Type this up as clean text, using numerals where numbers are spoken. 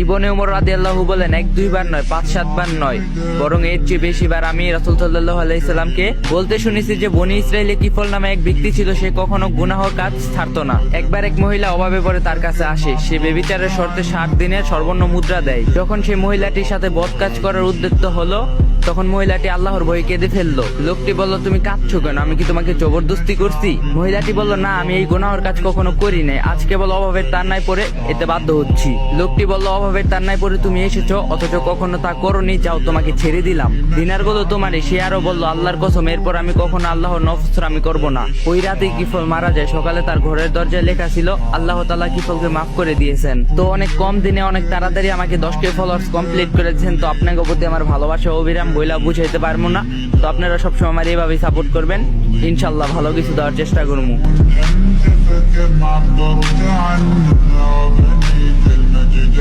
জীবনে ওমর রাদিয়াল্লাহু বলেন 1-2 বার নয়, 5-7 বার নয়, বরং এর চেয়ে বেশি বার আমি রাসূল সাল্লাল্লাহু আলাইহি সাল্লামকে বলতে শুনেছি যে বনী ইসরাইলে কিফল নামে এক ব্যক্তি ছিল, সে কখনো গুনাহর কাজ ছাড়তো না। একবার এক মহিলা অভাবে পড়ে তার কাছে আসে। সে বেবিচারের শর্তে 60 দিনের স্বর্ণ মুদ্রা দেয়। যখন সে মহিলাটির সাথে বদ কাজ করার উদ্দেশ্য হলো, তখন মহিলাটি আল্লাহর ভয়ে কেঁদে ফেললো। লোকটি বলল, তুমি কাঁদছো কেন? আমি কি তোমাকে জবরদস্তি করছি? মহিলাটি বলল, না, আমি এই গুনাহর কাজ কখনো করি নাই, আজ কেবল অভাবের তাড়নায় পড়ে এতে বাধ্য হচ্ছি। লোকটি বলল, অভাবের তাড়নায় পড়ে তুমি এসেছো, অথচ কখনো তা করোনি, যাও তোমাকে ছেড়ে দিলাম, দিনারগুলো তোমারই। সে আরো বলল, আল্লাহর কসম, এরপর আমি কখনো আল্লাহর নফরমানি করব না। ওই রাতেই কিফল মারা যায়। সকালে তার ঘরের দরজায় লেখা ছিল, আল্লাহ তাআলা কিফলকে মাফ করে দিয়েছেন। তো অনেক কম দিনে অনেক তাড়াতাড়ি আমাকে 10K ফলোয়ার্স কমপ্লিট করে দিয়েছেন। তো আপনাকে প্রতি আমার ভালোবাসা অবিরাম, বইলা বুঝাইতে পারবো না। তো আপনারা সবসময় আমার এইভাবেই সাপোর্ট করবেন, ইনশাল্লাহ ভালো কিছু দেওয়ার চেষ্টা করবো। أنت فكر ما عبرت عنها بنيت المجد